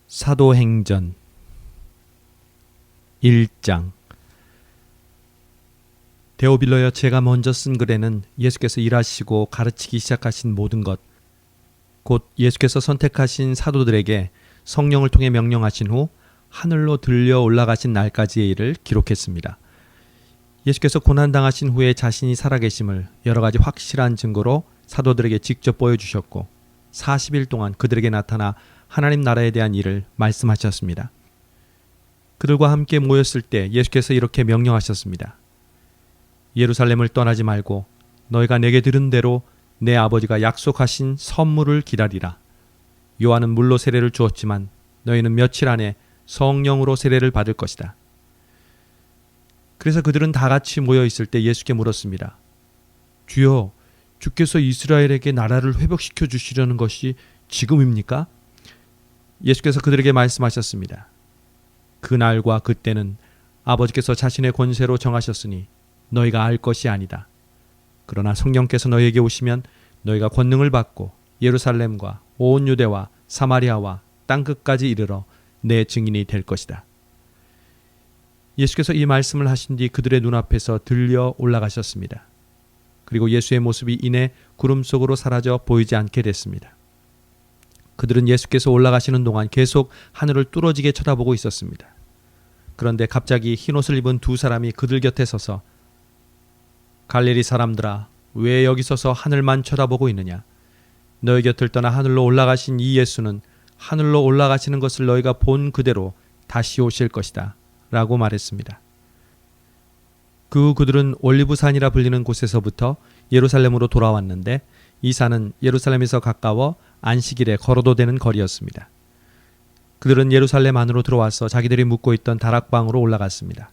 사도행전 1장. 데오빌로여, 제가 먼저 쓴 글에는 예수께서 일하시고 가르치기 시작하신 모든 것, 곧 예수께서 선택하신 사도들에게 성령을 통해 명령하신 후 하늘로 들려 올라가신 날까지의 일을 기록했습니다. 예수께서 고난당하신 후에 자신이 살아계심을 여러 가지 확실한 증거로 사도들에게 직접 보여주셨고 40일 동안 그들에게 나타나 하나님 나라에 대한 일을 말씀하셨습니다. 그들과 함께 모였을 때 예수께서 이렇게 명령하셨습니다. 예루살렘을 떠나지 말고 너희가 내게 들은 대로 내 아버지가 약속하신 선물을 기다리라. 요한은 물로 세례를 주었지만 너희는 며칠 안에 성령으로 세례를 받을 것이다. 그래서 그들은 다 같이 모여 있을 때 예수께 물었습니다. 주여, 주께서 이스라엘에게 나라를 회복시켜 주시려는 것이 지금입니까? 예수께서 그들에게 말씀하셨습니다. 그날과 그때는 아버지께서 자신의 권세로 정하셨으니 너희가 알 것이 아니다. 그러나 성령께서 너희에게 오시면 너희가 권능을 받고 예루살렘과 온 유대와 사마리아와 땅끝까지 이르러 내 증인이 될 것이다. 예수께서 이 말씀을 하신 뒤 그들의 눈앞에서 들려 올라가셨습니다. 그리고 예수의 모습이 이내 구름 속으로 사라져 보이지 않게 됐습니다. 그들은 예수께서 올라가시는 동안 계속 하늘을 뚫어지게 쳐다보고 있었습니다. 그런데 갑자기 흰옷을 입은 두 사람이 그들 곁에 서서 갈릴리 사람들아, 왜 여기 서서 하늘만 쳐다보고 있느냐? 너희 곁을 떠나 하늘로 올라가신 이 예수는 하늘로 올라가시는 것을 너희가 본 그대로 다시 오실 것이다 라고 말했습니다. 그 후 그들은 올리브산이라 불리는 곳에서부터 예루살렘으로 돌아왔는데 이 산은 예루살렘에서 가까워 안식일에 걸어도 되는 거리였습니다. 그들은 예루살렘 안으로 들어와서 자기들이 묵고 있던 다락방으로 올라갔습니다.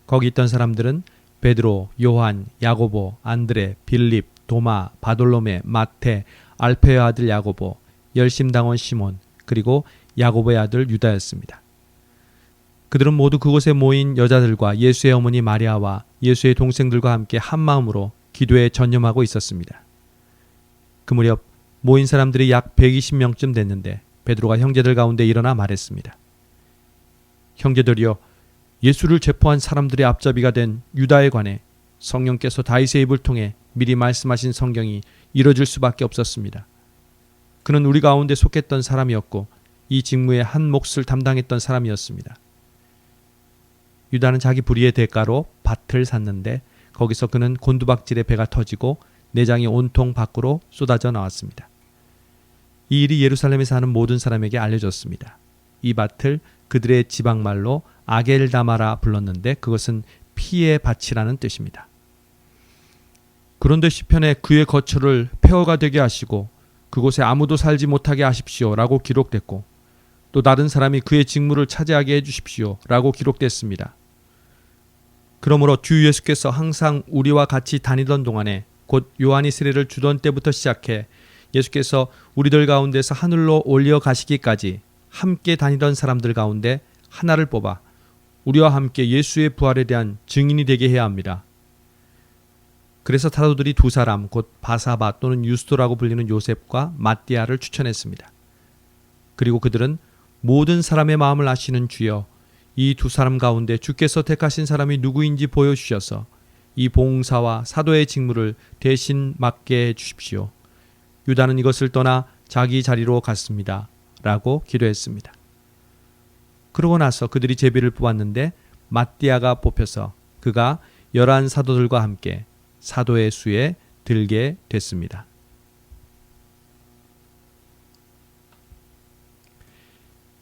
거기 있던 사람들은 베드로, 요한, 야고보, 안드레, 빌립, 도마, 바돌로메, 마태, 알페의 아들 야고보, 열심당원 시몬, 그리고 야고보의 아들 유다였습니다. 그들은 모두 그곳에 모인 여자들과 예수의 어머니 마리아와 예수의 동생들과 함께 한 마음으로 기도에 전념하고 있었습니다. 그 무렵 모인 사람들이 약 120명쯤 됐는데 베드로가 형제들 가운데 일어나 말했습니다. 형제들이여, 예수를 체포한 사람들의 앞잡이가 된 유다에 관해 성령께서 다윗의 입을 통해 미리 말씀하신 성경이 이뤄질 수밖에 없었습니다. 그는 우리 가운데 속했던 사람이었고 이 직무의 한 몫을 담당했던 사람이었습니다. 유다는 자기 불의의 대가로 밭을 샀는데 거기서 그는 곤두박질에 배가 터지고 내장이 온통 밖으로 쏟아져 나왔습니다. 이 일이 예루살렘에 사는 모든 사람에게 알려졌습니다. 이 밭을 그들의 지방말로 아겔다마라 불렀는데 그것은 피의 밭이라는 뜻입니다. 그런데 시편에 그의 거처를 폐허가 되게 하시고 그곳에 아무도 살지 못하게 하십시오 라고 기록됐고 또 다른 사람이 그의 직무를 차지하게 해주십시오 라고 기록됐습니다. 그러므로 주 예수께서 항상 우리와 같이 다니던 동안에 곧 요한이 세례를 주던 때부터 시작해 예수께서 우리들 가운데서 하늘로 올려 가시기까지 함께 다니던 사람들 가운데 하나를 뽑아 우리와 함께 예수의 부활에 대한 증인이 되게 해야 합니다. 그래서 사도들이 두 사람, 곧 바사바 또는 유스도라고 불리는 요셉과 마띠아를 추천했습니다. 그리고 그들은 모든 사람의 마음을 아시는 주여, 이 두 사람 가운데 주께서 택하신 사람이 누구인지 보여주셔서 이 봉사와 사도의 직무를 대신 맡게 해주십시오. 유다는 이것을 떠나 자기 자리로 갔습니다 라고 기도했습니다. 그러고 나서 그들이 제비를 뽑았는데 마띠아가 뽑혀서 그가 11 사도들과 함께 사도의 수에 들게 됐습니다.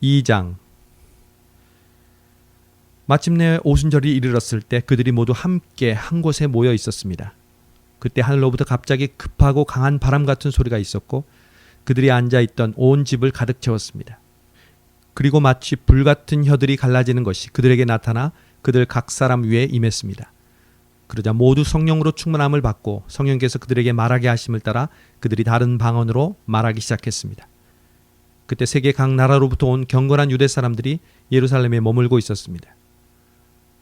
2장. 마침내 오순절이 이르렀을 때 그들이 모두 함께 한 곳에 모여 있었습니다. 그때 하늘로부터 갑자기 급하고 강한 바람 같은 소리가 있었고 그들이 앉아있던 온 집을 가득 채웠습니다. 그리고 마치 불같은 혀들이 갈라지는 것이 그들에게 나타나 그들 각 사람 위에 임했습니다. 그러자 모두 성령으로 충만함을 받고 성령께서 그들에게 말하게 하심을 따라 그들이 다른 방언으로 말하기 시작했습니다. 그때 세계 각 나라로부터 온 경건한 유대 사람들이 예루살렘에 머물고 있었습니다.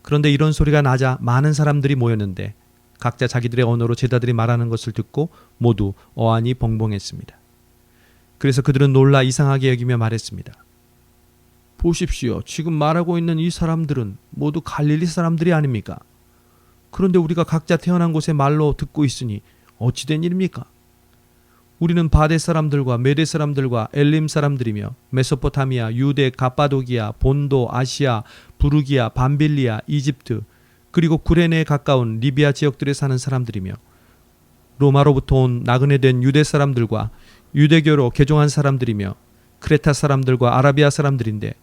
그런데 이런 소리가 나자 많은 사람들이 모였는데 각자 자기들의 언어로 제자들이 말하는 것을 듣고 모두 어안이 벙벙했습니다. 그래서 그들은 놀라 이상하게 여기며 말했습니다. 보십시오. 지금 말하고 있는 이 사람들은 모두 갈릴리 사람들이 아닙니까? 그런데 우리가 각자 태어난 곳의 말로 듣고 있으니 어찌 된 일입니까? 우리는 바데 사람들과 메데 사람들과 엘림 사람들이며 메소포타미아, 유대, 가파도기아, 본도, 아시아, 부르기아, 밤빌리아, 이집트, 그리고 구레네에 가까운 리비아 지역들에 사는 사람들이며 로마로부터 온 나그네 된 유대 사람들과 유대교로 개종한 사람들이며 크레타 사람들과 아라비아 사람들인데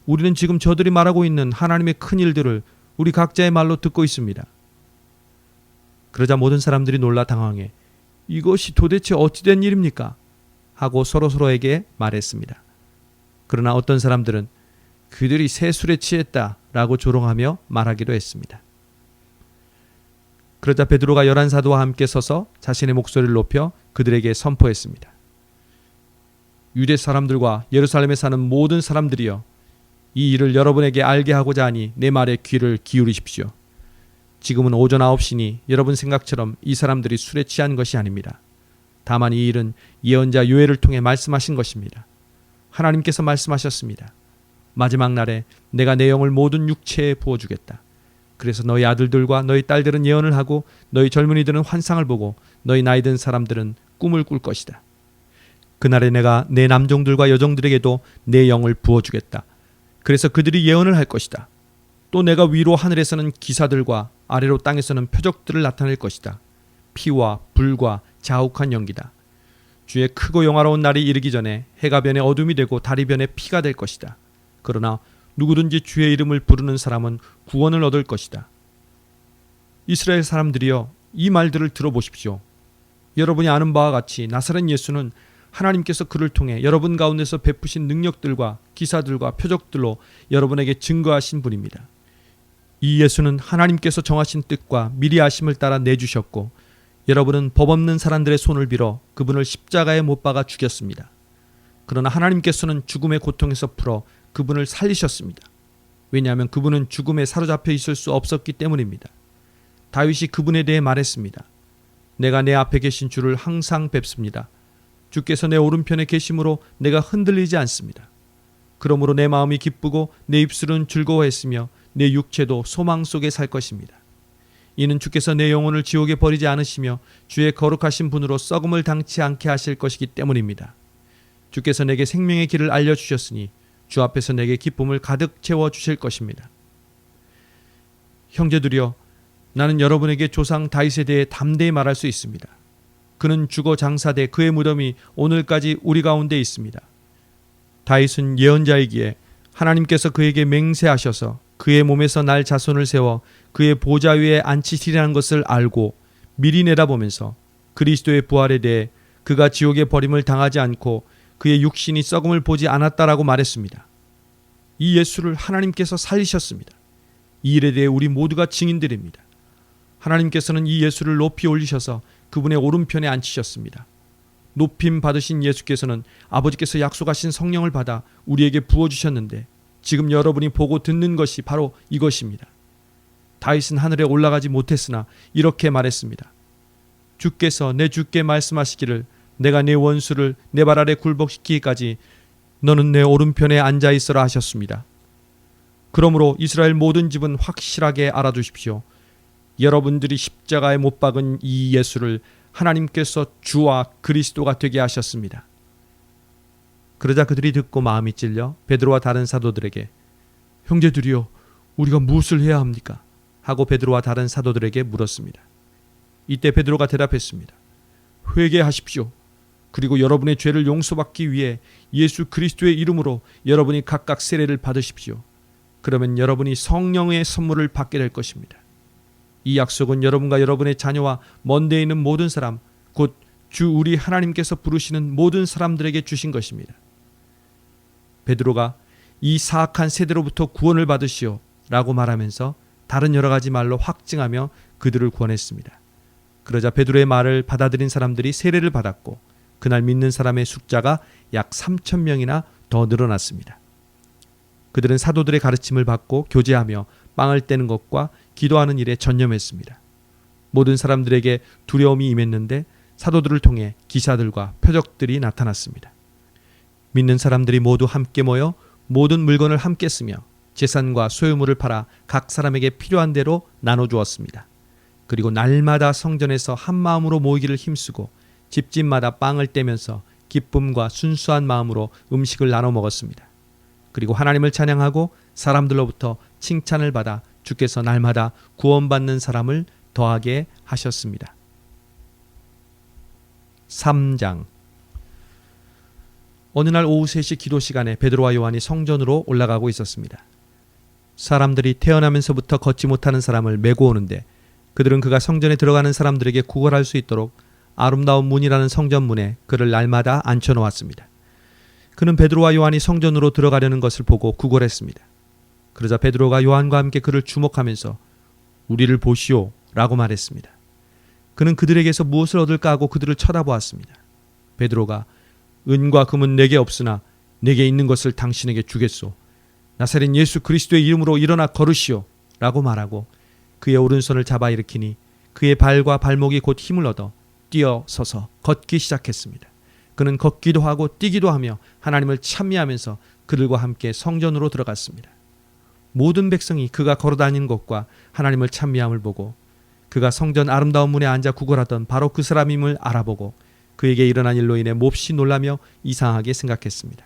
우리는 지금 저들이 말하고 있는 하나님의 큰 일들을 우리 각자의 말로 듣고 있습니다. 그러자 모든 사람들이 놀라 당황해 이것이 도대체 어찌된 일입니까? 하고 서로서로에게 말했습니다. 그러나 어떤 사람들은 그들이 새 술에 취했다 라고 조롱하며 말하기도 했습니다. 그러자 베드로가 11사도와 함께 서서 자신의 목소리를 높여 그들에게 선포했습니다. 유대 사람들과 예루살렘에 사는 모든 사람들이여, 이 일을 여러분에게 알게 하고자 하니 내 말에 귀를 기울이십시오. 지금은 오전 9시니 여러분 생각처럼 이 사람들이 술에 취한 것이 아닙니다. 다만 이 일은 예언자 요엘을 통해 말씀하신 것입니다. 하나님께서 말씀하셨습니다. 마지막 날에 내가 내 영을 모든 육체에 부어주겠다. 그래서 너희 아들들과 너희 딸들은 예언을 하고 너희 젊은이들은 환상을 보고 너희 나이 든 사람들은 꿈을 꿀 것이다. 그날에 내가 내 남종들과 여종들에게도 내 영을 부어주겠다. 그래서 그들이 예언을 할 것이다. 또 내가 위로 하늘에서는 기사들과 아래로 땅에서는 표적들을 나타낼 것이다. 피와 불과 자욱한 연기다. 주의 크고 영화로운 날이 이르기 전에 해가 변해 어둠이 되고 달이 변해 피가 될 것이다. 그러나 누구든지 주의 이름을 부르는 사람은 구원을 얻을 것이다. 이스라엘 사람들이여, 이 말들을 들어보십시오. 여러분이 아는 바와 같이 나사렛 예수는 하나님께서 그를 통해 여러분 가운데서 베푸신 능력들과 기사들과 표적들로 여러분에게 증거하신 분입니다. 이 예수는 하나님께서 정하신 뜻과 미리 아심을 따라 내주셨고 여러분은 법 없는 사람들의 손을 빌어 그분을 십자가에 못 박아 죽였습니다. 그러나 하나님께서는 죽음의 고통에서 풀어 그분을 살리셨습니다. 왜냐하면 그분은 죽음에 사로잡혀 있을 수 없었기 때문입니다. 다윗이 그분에 대해 말했습니다. 내가 내 앞에 계신 주를 항상 뵙습니다. 주께서 내 오른편에 계심으로 내가 흔들리지 않습니다. 그러므로 내 마음이 기쁘고 내 입술은 즐거워했으며 내 육체도 소망 속에 살 것입니다. 이는 주께서 내 영혼을 지옥에 버리지 않으시며 주의 거룩하신 분으로 썩음을 당치 않게 하실 것이기 때문입니다. 주께서 내게 생명의 길을 알려주셨으니 주 앞에서 내게 기쁨을 가득 채워주실 것입니다. 형제들이여, 나는 여러분에게 조상 다윗에 대해 담대히 말할 수 있습니다. 그는 죽어 장사돼 그의 무덤이 오늘까지 우리 가운데 있습니다. 다윗은 예언자이기에 하나님께서 그에게 맹세하셔서 그의 몸에서 날 자손을 세워 그의 보좌 위에 앉히시리라는 것을 알고 미리 내다보면서 그리스도의 부활에 대해 그가 지옥의 버림을 당하지 않고 그의 육신이 썩음을 보지 않았다라고 말했습니다. 이 예수를 하나님께서 살리셨습니다. 이 일에 대해 우리 모두가 증인들입니다. 하나님께서는 이 예수를 높이 올리셔서 그분의 오른편에 앉히셨습니다. 높임 받으신 예수께서는 아버지께서 약속하신 성령을 받아 우리에게 부어주셨는데 지금 여러분이 보고 듣는 것이 바로 이것입니다. 다윗은 하늘에 올라가지 못했으나 이렇게 말했습니다. 주께서 내 주께 말씀하시기를 내가 내 원수를 내 발 아래 굴복시키기까지 너는 내 오른편에 앉아 있어라 하셨습니다. 그러므로 이스라엘 모든 집은 확실하게 알아두십시오. 여러분들이 십자가에 못 박은 이 예수를 하나님께서 주와 그리스도가 되게 하셨습니다. 그러자 그들이 듣고 마음이 찔려 베드로와 다른 사도들에게 형제들이여, 우리가 무엇을 해야 합니까? 하고 베드로와 다른 사도들에게 물었습니다. 이때 베드로가 대답했습니다. 회개하십시오. 그리고 여러분의 죄를 용서받기 위해 예수 그리스도의 이름으로 여러분이 각각 세례를 받으십시오. 그러면 여러분이 성령의 선물을 받게 될 것입니다. 이 약속은 여러분과 여러분의 자녀와 먼 데에 있는 모든 사람, 곧 주 우리 하나님께서 부르시는 모든 사람들에게 주신 것입니다. 베드로가 이 사악한 세대로부터 구원을 받으시오 라고 말하면서 다른 여러 가지 말로 확증하며 그들을 구원했습니다. 그러자 베드로의 말을 받아들인 사람들이 세례를 받았고 그날 믿는 사람의 숫자가 약 3,000명이나 더 늘어났습니다. 그들은 사도들의 가르침을 받고 교제하며 빵을 떼는 것과 기도하는 일에 전념했습니다. 모든 사람들에게 두려움이 임했는데 사도들을 통해 기사들과 표적들이 나타났습니다. 믿는 사람들이 모두 함께 모여 모든 물건을 함께 쓰며 재산과 소유물을 팔아 각 사람에게 필요한 대로 나눠주었습니다. 그리고 날마다 성전에서 한 마음으로 모이기를 힘쓰고 집집마다 빵을 떼면서 기쁨과 순수한 마음으로 음식을 나눠 먹었습니다. 그리고 하나님을 찬양하고 사람들로부터 칭찬을 받아 주께서 날마다 구원받는 사람을 더하게 하셨습니다. 3장. 어느 날 오후 3시 기도 시간에 베드로와 요한이 성전으로 올라가고 있었습니다. 사람들이 태어나면서부터 걷지 못하는 사람을 메고 오는데 그들은 그가 성전에 들어가는 사람들에게 구걸할 수 있도록 아름다운 문이라는 성전문에 그를 날마다 앉혀놓았습니다. 그는 베드로와 요한이 성전으로 들어가려는 것을 보고 구걸했습니다. 그러자 베드로가 요한과 함께 그를 주목하면서 우리를 보시오 라고 말했습니다. 그는 그들에게서 무엇을 얻을까 하고 그들을 쳐다보았습니다. 베드로가 은과 금은 내게 없으나 내게 있는 것을 당신에게 주겠소. 나사렛 예수 그리스도의 이름으로 일어나 걸으시오 라고 말하고 그의 오른손을 잡아 일으키니 그의 발과 발목이 곧 힘을 얻어 뛰어서서 걷기 시작했습니다. 그는 걷기도 하고 뛰기도 하며 하나님을 찬미하면서 그들과 함께 성전으로 들어갔습니다. 모든 백성이 그가 걸어다니는 것과 하나님을 찬미함을 보고 그가 성전 아름다운 문에 앉아 구걸하던 바로 그 사람임을 알아보고 그에게 일어난 일로 인해 몹시 놀라며 이상하게 생각했습니다.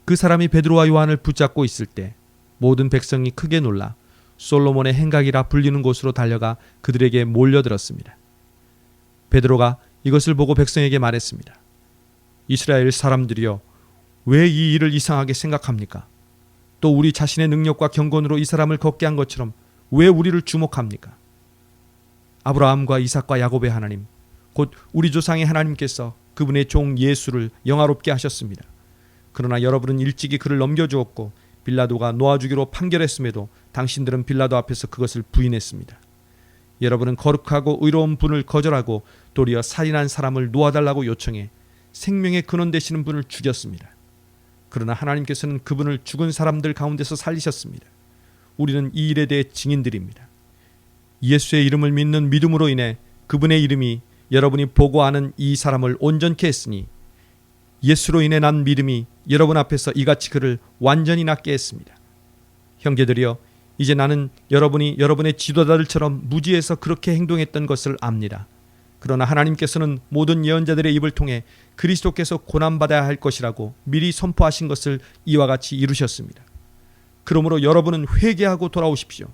그 사람이 베드로와 요한을 붙잡고 있을 때 모든 백성이 크게 놀라 솔로몬의 행각이라 불리는 곳으로 달려가 그들에게 몰려들었습니다. 베드로가 이것을 보고 백성에게 말했습니다. 이스라엘 사람들이여, 왜 이 일을 이상하게 생각합니까? 또 우리 자신의 능력과 경건으로 이 사람을 걷게 한 것처럼 왜 우리를 주목합니까? 아브라함과 이삭과 야곱의 하나님, 곧 우리 조상의 하나님께서 그분의 종 예수를 영화롭게 하셨습니다. 그러나 여러분은 일찍이 그를 넘겨주었고 빌라도가 놓아주기로 판결했음에도 당신들은 빌라도 앞에서 그것을 부인했습니다. 여러분은 거룩하고 의로운 분을 거절하고 도리어 살인한 사람을 놓아달라고 요청해 생명의 근원 되시는 분을 죽였습니다. 그러나 하나님께서는 그분을 죽은 사람들 가운데서 살리셨습니다. 우리는 이 일에 대해 증인들입니다. 예수의 이름을 믿는 믿음으로 인해 그분의 이름이 여러분이 보고 아는 이 사람을 온전케 했으니 예수로 인해 난 믿음이 여러분 앞에서 이같이 그를 완전히 낫게 했습니다. 형제들이여, 이제 나는 여러분이 여러분의 지도자들처럼 무지해서 그렇게 행동했던 것을 압니다. 그러나 하나님께서는 모든 예언자들의 입을 통해 그리스도께서 고난받아야 할 것이라고 미리 선포하신 것을 이와 같이 이루셨습니다. 그러므로 여러분은 회개하고 돌아오십시오.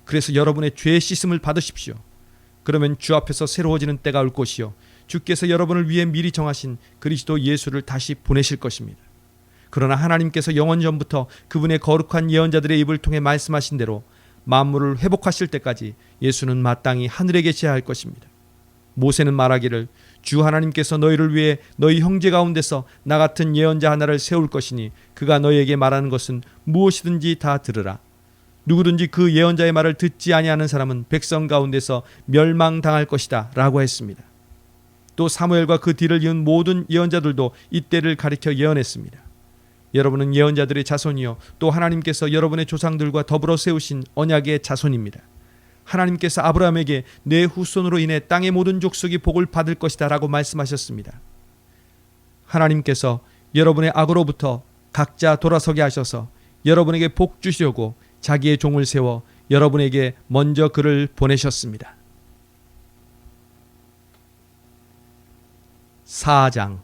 그래서 여러분의 죄의 씻음을 받으십시오. 그러면 주 앞에서 새로워지는 때가 올 것이요, 주께서 여러분을 위해 미리 정하신 그리스도 예수를 다시 보내실 것입니다. 그러나 하나님께서 영원 전부터 그분의 거룩한 예언자들의 입을 통해 말씀하신 대로 만물을 회복하실 때까지 예수는 마땅히 하늘에 계셔야 할 것입니다. 모세는 말하기를 주 하나님께서 너희를 위해 너희 형제 가운데서 나 같은 예언자 하나를 세울 것이니 그가 너희에게 말하는 것은 무엇이든지 다 들으라. 누구든지 그 예언자의 말을 듣지 아니하는 사람은 백성 가운데서 멸망당할 것이다 라고 했습니다. 또 사무엘과 그 뒤를 이은 모든 예언자들도 이때를 가리켜 예언했습니다. 여러분은 예언자들의 자손이요, 또 하나님께서 여러분의 조상들과 더불어 세우신 언약의 자손입니다. 하나님께서 아브라함에게 내 후손으로 인해 땅의 모든 족속이 복을 받을 것이다 라고 말씀하셨습니다. 하나님께서 여러분의 악으로부터 각자 돌아서게 하셔서 여러분에게 복 주시려고 자기의 종을 세워 여러분에게 먼저 그를 보내셨습니다. 4장.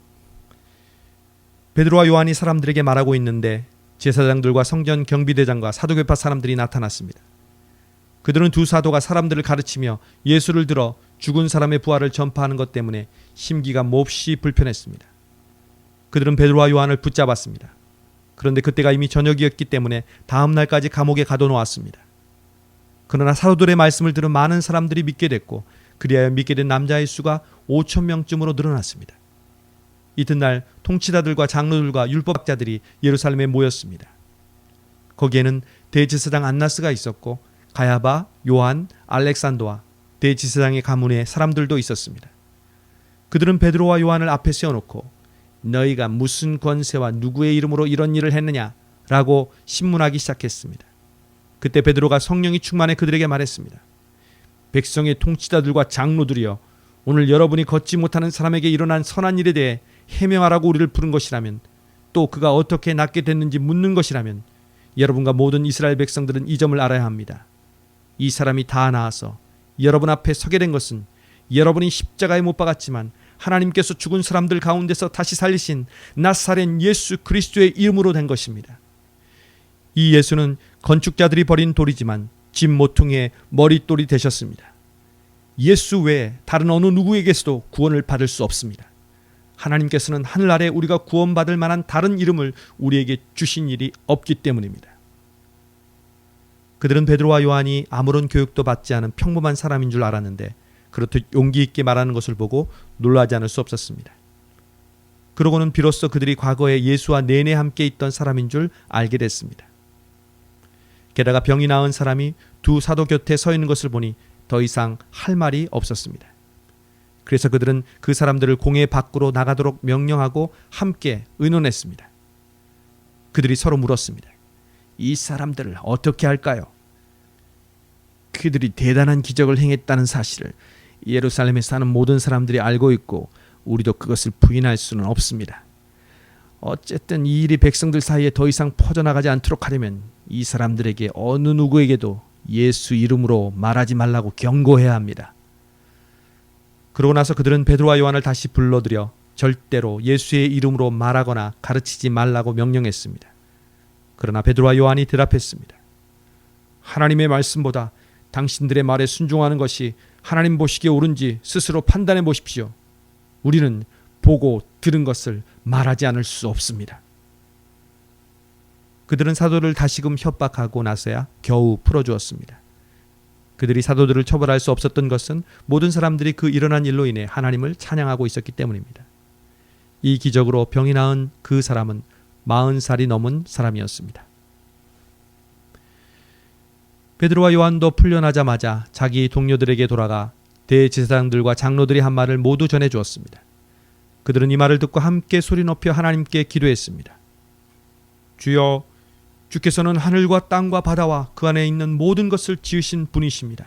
베드로와 요한이 사람들에게 말하고 있는데 제사장들과 성전 경비대장과 사두개파 사람들이 나타났습니다. 그들은 두 사도가 사람들을 가르치며 예수를 들어 죽은 사람의 부활을 전파하는 것 때문에 심기가 몹시 불편했습니다. 그들은 베드로와 요한을 붙잡았습니다. 그런데 그때가 이미 저녁이었기 때문에 다음 날까지 감옥에 가둬놓았습니다. 그러나 사도들의 말씀을 들은 많은 사람들이 믿게 됐고 그리하여 믿게 된 남자의 수가 5,000명쯤으로 늘어났습니다. 이튿날 통치자들과 장로들과 율법학자들이 예루살렘에 모였습니다. 거기에는 대제사장 안나스가 있었고 가야바, 요한, 알렉산더와 대제사장의 가문의 사람들도 있었습니다. 그들은 베드로와 요한을 앞에 세워놓고 너희가 무슨 권세와 누구의 이름으로 이런 일을 했느냐 라고 신문하기 시작했습니다. 그때 베드로가 성령이 충만해 그들에게 말했습니다. 백성의 통치자들과 장로들이여, 오늘 여러분이 걷지 못하는 사람에게 일어난 선한 일에 대해 해명하라고 우리를 부른 것이라면 또 그가 어떻게 낫게 됐는지 묻는 것이라면 여러분과 모든 이스라엘 백성들은 이 점을 알아야 합니다. 이 사람이 다 나아서 여러분 앞에 서게 된 것은 여러분이 십자가에 못 박았지만 하나님께서 죽은 사람들 가운데서 다시 살리신 나사렛 예수 그리스도의 이름으로 된 것입니다. 이 예수는 건축자들이 버린 돌이지만 집 모퉁이의 머릿돌이 되셨습니다. 예수 외에 다른 어느 누구에게서도 구원을 받을 수 없습니다. 하나님께서는 하늘 아래 우리가 구원받을 만한 다른 이름을 우리에게 주신 일이 없기 때문입니다. 그들은 베드로와 요한이 아무런 교육도 받지 않은 평범한 사람인 줄 알았는데 그렇듯 용기 있게 말하는 것을 보고 놀라지 않을 수 없었습니다. 그러고는 비로소 그들이 과거에 예수와 내내 함께 있던 사람인 줄 알게 됐습니다. 게다가 병이 나은 사람이 두 사도 곁에 서 있는 것을 보니 더 이상 할 말이 없었습니다. 그래서 그들은 그 사람들을 공회 밖으로 나가도록 명령하고 함께 의논했습니다. 그들이 서로 물었습니다. 이 사람들을 어떻게 할까요? 그들이 대단한 기적을 행했다는 사실을 예루살렘에 사는 모든 사람들이 알고 있고 우리도 그것을 부인할 수는 없습니다. 어쨌든 이 일이 백성들 사이에 더 이상 퍼져나가지 않도록 하려면 이 사람들에게 어느 누구에게도 예수 이름으로 말하지 말라고 경고해야 합니다. 그러고 나서 그들은 베드로와 요한을 다시 불러들여 절대로 예수의 이름으로 말하거나 가르치지 말라고 명령했습니다. 그러나 베드로와 요한이 대답했습니다. 하나님의 말씀보다 당신들의 말에 순종하는 것이 하나님 보시기에 옳은지 스스로 판단해 보십시오. 우리는 보고 들은 것을 말하지 않을 수 없습니다. 그들은 사도를 다시금 협박하고 나서야 겨우 풀어주었습니다. 그들이 사도들을 처벌할 수 없었던 것은 모든 사람들이 그 일어난 일로 인해 하나님을 찬양하고 있었기 때문입니다. 이 기적으로 병이 나은 그 사람은 40살이 넘은 사람이었습니다. 베드로와 요한도 풀려나자마자 자기 동료들에게 돌아가 대제사장들과 장로들이 한 말을 모두 전해 주었습니다. 그들은 이 말을 듣고 함께 소리 높여 하나님께 기도했습니다. 주여, 주께서는 하늘과 땅과 바다와 그 안에 있는 모든 것을 지으신 분이십니다.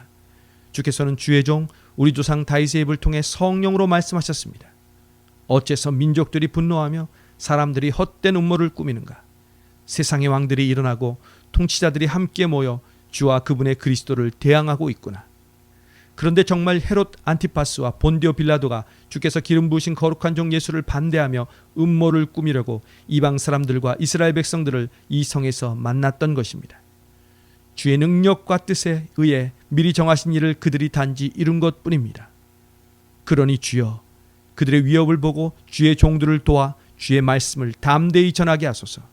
주께서는 주의 종 우리 조상 다윗의 입을 통해 성령으로 말씀하셨습니다. 어째서 민족들이 분노하며 사람들이 헛된 음모를 꾸미는가? 세상의 왕들이 일어나고 통치자들이 함께 모여 주와 그분의 그리스도를 대항하고 있구나. 그런데 정말 헤롯 안티파스와 본디오 빌라도가 주께서 기름 부으신 거룩한 종 예수를 반대하며 음모를 꾸미려고 이방 사람들과 이스라엘 백성들을 이 성에서 만났던 것입니다. 주의 능력과 뜻에 의해 미리 정하신 일을 그들이 단지 이룬 것뿐입니다. 그러니 주여, 그들의 위협을 보고 주의 종들을 도와 주의 말씀을 담대히 전하게 하소서.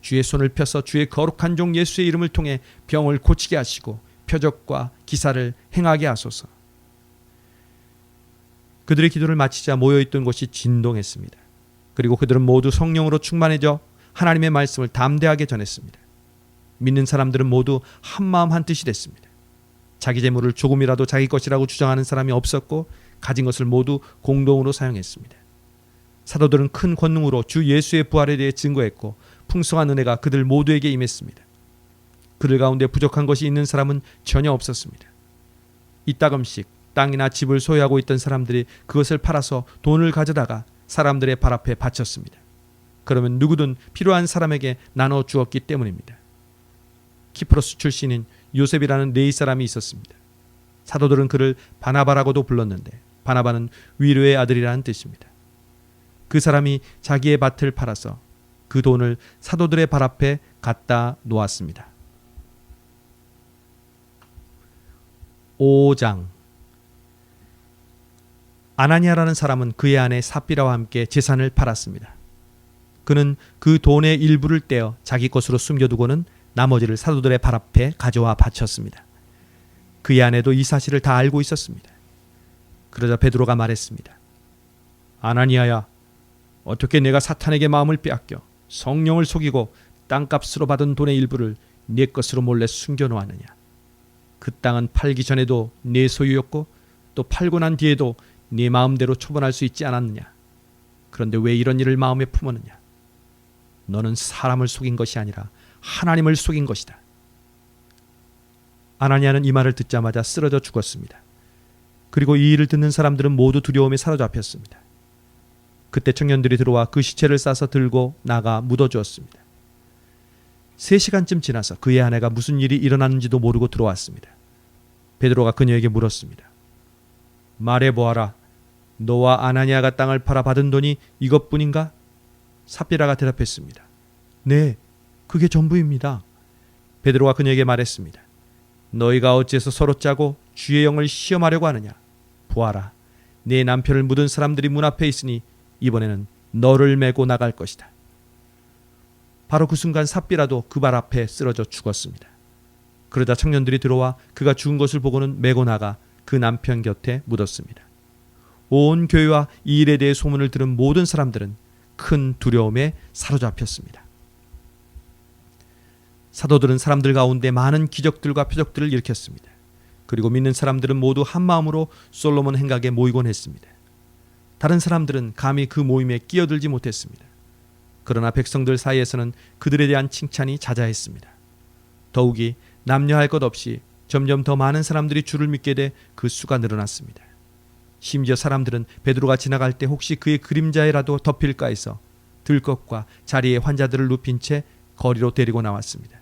주의 손을 펴서 주의 거룩한 종 예수의 이름을 통해 병을 고치게 하시고 표적과 기사를 행하게 하소서. 그들의 기도를 마치자 모여있던 곳이 진동했습니다. 그리고 그들은 모두 성령으로 충만해져 하나님의 말씀을 담대하게 전했습니다. 믿는 사람들은 모두 한마음 한뜻이 됐습니다. 자기 재물을 조금이라도 자기 것이라고 주장하는 사람이 없었고 가진 것을 모두 공동으로 사용했습니다. 사도들은 큰 권능으로 주 예수의 부활에 대해 증거했고 풍성한 은혜가 그들 모두에게 임했습니다. 그들 가운데 부족한 것이 있는 사람은 전혀 없었습니다. 이따금씩 땅이나 집을 소유하고 있던 사람들이 그것을 팔아서 돈을 가져다가 사람들의 발 앞에 바쳤습니다. 그러면 누구든 필요한 사람에게 나눠 주었기 때문입니다. 키프로스 출신인 요셉이라는 네이 사람이 있었습니다. 사도들은 그를 바나바라고도 불렀는데 바나바는 위로의 아들이라는 뜻입니다. 그 사람이 자기의 밭을 팔아서 그 돈을 사도들의 발 앞에 갖다 놓았습니다. 5장. 아나니아라는 사람은 그의 아내 삽비라와 함께 재산을 팔았습니다. 그는 그 돈의 일부를 떼어 자기 것으로 숨겨두고는 나머지를 사도들의 발 앞에 가져와 바쳤습니다. 그의 아내도 이 사실을 다 알고 있었습니다. 그러자 베드로가 말했습니다. 아나니아야, 어떻게 내가 사탄에게 마음을 빼앗겨 성령을 속이고 땅값으로 받은 돈의 일부를 네 것으로 몰래 숨겨놓았느냐? 그 땅은 팔기 전에도 네 소유였고 또 팔고 난 뒤에도 네 마음대로 처분할 수 있지 않았느냐? 그런데 왜 이런 일을 마음에 품었느냐? 너는 사람을 속인 것이 아니라 하나님을 속인 것이다. 아나니아는 이 말을 듣자마자 쓰러져 죽었습니다. 그리고 이 일을 듣는 사람들은 모두 두려움에 사로잡혔습니다. 그때 청년들이 들어와 그 시체를 싸서 들고 나가 묻어주었습니다. 3시간쯤 지나서 그의 아내가 무슨 일이 일어났는지도 모르고 들어왔습니다. 베드로가 그녀에게 물었습니다. 말해보아라. 너와 아나니아가 땅을 팔아 받은 돈이 이것뿐인가? 삽비라가 대답했습니다. 네, 그게 전부입니다. 베드로가 그녀에게 말했습니다. 너희가 어째서 서로 짜고 주의 영을 시험하려고 하느냐? 보아라, 네 남편을 묻은 사람들이 문 앞에 있으니 이번에는 너를 메고 나갈 것이다. 바로 그 순간 삽비라도 그 발 앞에 쓰러져 죽었습니다. 그러자 청년들이 들어와 그가 죽은 것을 보고는 메고 나가 그 남편 곁에 묻었습니다. 온 교회와 이 일에 대해 소문을 들은 모든 사람들은 큰 두려움에 사로잡혔습니다. 사도들은 사람들 가운데 많은 기적들과 표적들을 일으켰습니다. 그리고 믿는 사람들은 모두 한마음으로 솔로몬 행각에 모이곤 했습니다. 다른 사람들은 감히 그 모임에 끼어들지 못했습니다. 그러나 백성들 사이에서는 그들에 대한 칭찬이 자자했습니다. 더욱이 남녀할 것 없이 점점 더 많은 사람들이 주를 믿게 돼 그 수가 늘어났습니다. 심지어 사람들은 베드로가 지나갈 때 혹시 그의 그림자에라도 덮일까 해서 들것과 자리에 환자들을 눕힌 채 거리로 데리고 나왔습니다.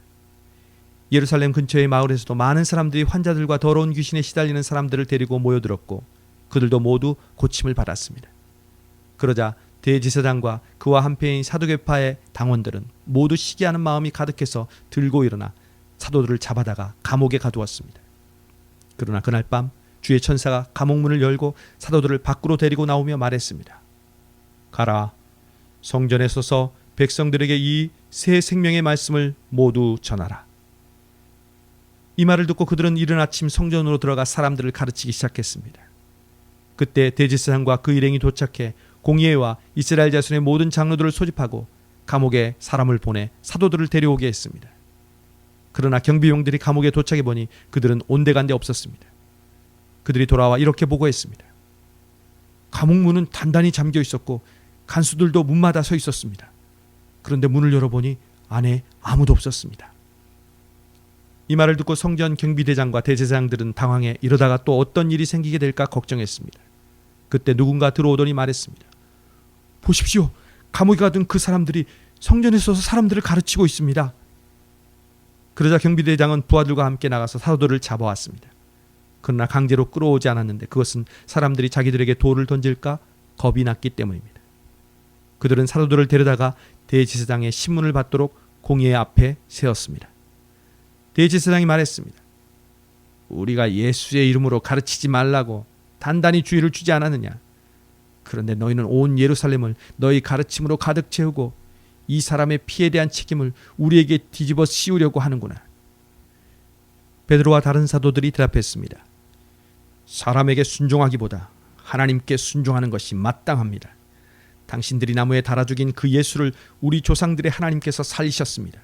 예루살렘 근처의 마을에서도 많은 사람들이 환자들과 더러운 귀신에 시달리는 사람들을 데리고 모여들었고 그들도 모두 고침을 받았습니다. 그러자 대제사장과 그와 한패인 사두개파의 당원들은 모두 시기하는 마음이 가득해서 들고 일어나 사도들을 잡아다가 감옥에 가두었습니다. 그러나 그날 밤 주의 천사가 감옥 문을 열고 사도들을 밖으로 데리고 나오며 말했습니다. 가라, 성전에 서서 백성들에게 이 새 생명의 말씀을 모두 전하라. 이 말을 듣고 그들은 이른 아침 성전으로 들어가 사람들을 가르치기 시작했습니다. 그때 대제사장과 그 일행이 도착해 공의회와 이스라엘 자손의 모든 장로들을 소집하고 감옥에 사람을 보내 사도들을 데려오게 했습니다. 그러나 경비용들이 감옥에 도착해 보니 그들은 온데간데 없었습니다. 그들이 돌아와 이렇게 보고했습니다. 감옥 문은 단단히 잠겨 있었고 간수들도 문마다 서 있었습니다. 그런데 문을 열어보니 안에 아무도 없었습니다. 이 말을 듣고 성전 경비대장과 대제사장들은 당황해 이러다가 또 어떤 일이 생기게 될까 걱정했습니다. 그때 누군가 들어오더니 말했습니다. 보십시오. 감옥에 가둔 그 사람들이 성전에 서서 사람들을 가르치고 있습니다. 그러자 경비대장은 부하들과 함께 나가서 사도들을 잡아왔습니다. 그러나 강제로 끌어오지 않았는데 그것은 사람들이 자기들에게 돌을 던질까 겁이 났기 때문입니다. 그들은 사도들을 데려다가 대제사장의 신문을 받도록 공의회 앞에 세웠습니다. 대제사장이 말했습니다. 우리가 예수의 이름으로 가르치지 말라고 단단히 주의를 주지 않았느냐. 그런데 너희는 온 예루살렘을 너희 가르침으로 가득 채우고 이 사람의 피에 대한 책임을 우리에게 뒤집어 씌우려고 하는구나. 베드로와 다른 사도들이 대답했습니다. 사람에게 순종하기보다 하나님께 순종하는 것이 마땅합니다. 당신들이 나무에 달아 죽인 그 예수를 우리 조상들의 하나님께서 살리셨습니다.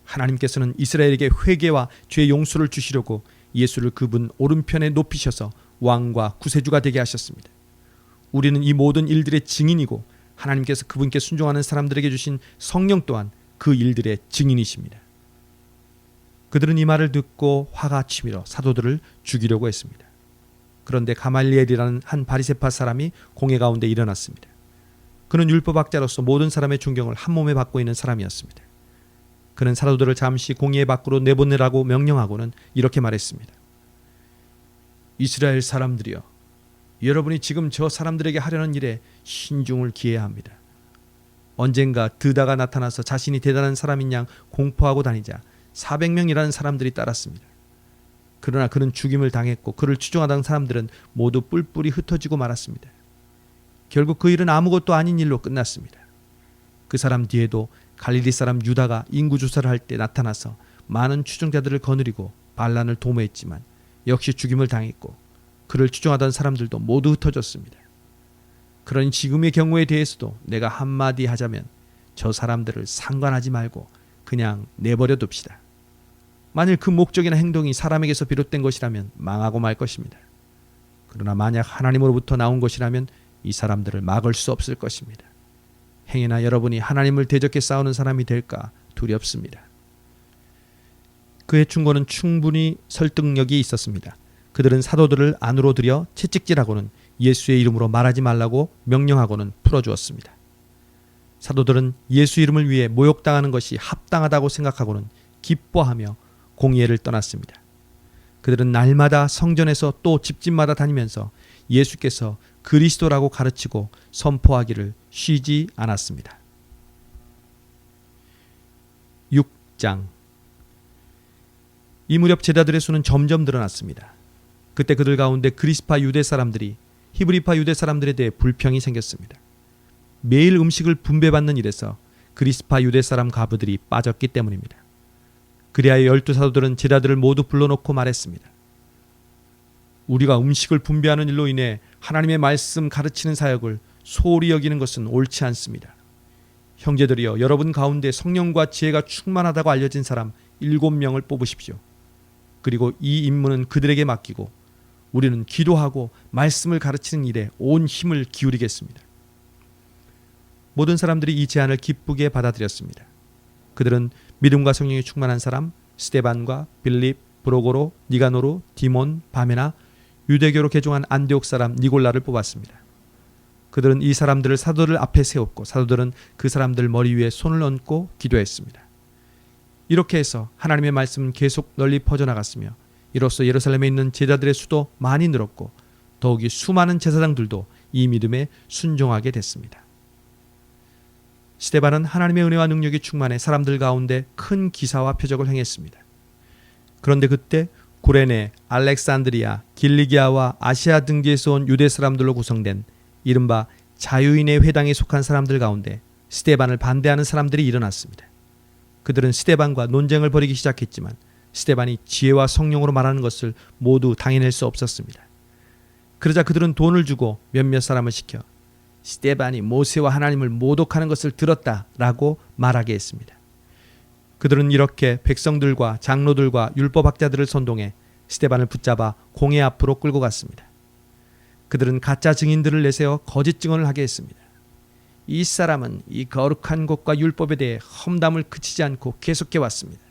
하나님께서는 이스라엘에게 회개와 죄 용서를 주시려고 예수를 그분 오른편에 높이셔서 왕과 구세주가 되게 하셨습니다. 우리는 이 모든 일들의 증인이고 하나님께서 그분께 순종하는 사람들에게 주신 성령 또한 그 일들의 증인이십니다. 그들은 이 말을 듣고 화가 치밀어 사도들을 죽이려고 했습니다. 그런데 가말리엘이라는 한 바리새파 사람이 공회 가운데 일어났습니다. 그는 율법학자로서 모든 사람의 존경을 한 몸에 받고 있는 사람이었습니다. 그는 사도들을 잠시 공회 밖으로 내보내라고 명령하고는 이렇게 말했습니다. 이스라엘 사람들이여, 여러분이 지금 저 사람들에게 하려는 일에 신중을 기해야 합니다. 언젠가 드다가 나타나서 자신이 대단한 사람인 양 공포하고 다니자 400명이라는 사람들이 따랐습니다. 그러나 그는 죽임을 당했고 그를 추종하던 사람들은 모두 뿔뿔이 흩어지고 말았습니다. 결국 그 일은 아무것도 아닌 일로 끝났습니다. 그 사람 뒤에도 갈릴리 사람 유다가 인구조사를 할 때 나타나서 많은 추종자들을 거느리고 반란을 도모했지만 역시 죽임을 당했고 그를 추종하던 사람들도 모두 흩어졌습니다. 그러니 지금의 경우에 대해서도 내가 한마디 하자면 저 사람들을 상관하지 말고 그냥 내버려 둡시다. 만일 그 목적이나 행동이 사람에게서 비롯된 것이라면 망하고 말 것입니다. 그러나 만약 하나님으로부터 나온 것이라면 이 사람들을 막을 수 없을 것입니다. 행여나 여러분이 하나님을 대적해 싸우는 사람이 될까 두렵습니다. 그의 충고는 충분히 설득력이 있었습니다. 그들은 사도들을 안으로 들여 채찍질하고는 예수의 이름으로 말하지 말라고 명령하고는 풀어주었습니다. 사도들은 예수 이름을 위해 모욕당하는 것이 합당하다고 생각하고는 기뻐하며 공회를 떠났습니다. 그들은 날마다 성전에서 또 집집마다 다니면서 예수께서 그리스도라고 가르치고 선포하기를 쉬지 않았습니다. 6장. 이 무렵 제자들의 수는 점점 늘어났습니다. 그때 그들 가운데 그리스파 유대 사람들이 히브리파 유대 사람들에 대해 불평이 생겼습니다. 매일 음식을 분배받는 일에서 그리스파 유대 사람 가부들이 빠졌기 때문입니다. 그리하여 12사도들은 제자들을 모두 불러놓고 말했습니다. 우리가 음식을 분배하는 일로 인해 하나님의 말씀 가르치는 사역을 소홀히 여기는 것은 옳지 않습니다. 형제들이여, 여러분 가운데 성령과 지혜가 충만하다고 알려진 사람 7명을 뽑으십시오. 그리고 이 임무는 그들에게 맡기고 우리는 기도하고 말씀을 가르치는 일에 온 힘을 기울이겠습니다. 모든 사람들이 이 제안을 기쁘게 받아들였습니다. 그들은 믿음과 성령이 충만한 사람 스데반과 빌립, 브로고로, 니가노르, 디몬, 바메나, 유대교로 개종한 안디옥 사람 니골라를 뽑았습니다. 그들은 이 사람들을 사도들 앞에 세웠고 사도들은 그 사람들 머리 위에 손을 얹고 기도했습니다. 이렇게 해서 하나님의 말씀은 계속 널리 퍼져나갔으며 이로써 예루살렘에 있는 제자들의 수도 많이 늘었고 더욱이 수많은 제사장들도 이 믿음에 순종하게 됐습니다. 스데반은 하나님의 은혜와 능력이 충만해 사람들 가운데 큰 기사와 표적을 행했습니다. 그런데 그때 구레네, 알렉산드리아, 길리기아와 아시아 등지에서 온 유대 사람들로 구성된 이른바 자유인의 회당에 속한 사람들 가운데 스데반을 반대하는 사람들이 일어났습니다. 그들은 스데반과 논쟁을 벌이기 시작했지만 스데반이 지혜와 성령으로 말하는 것을 모두 당해낼 수 없었습니다. 그러자 그들은 돈을 주고 몇몇 사람을 시켜 스데반이 모세와 하나님을 모독하는 것을 들었다라고 말하게 했습니다. 그들은 이렇게 백성들과 장로들과 율법학자들을 선동해 스데반을 붙잡아 공회 앞으로 끌고 갔습니다. 그들은 가짜 증인들을 내세워 거짓 증언을 하게 했습니다. 이 사람은 이 거룩한 곳과 율법에 대해 험담을 그치지 않고 계속해 왔습니다.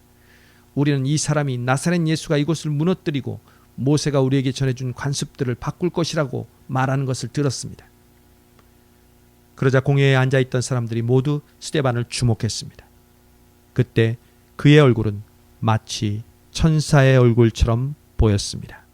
우리는 이 사람이 나사렛 예수가 이곳을 무너뜨리고 모세가 우리에게 전해준 관습들을 바꿀 것이라고 말하는 것을 들었습니다. 그러자 공회에 앉아있던 사람들이 모두 스데반을 주목했습니다. 그때 그의 얼굴은 마치 천사의 얼굴처럼 보였습니다.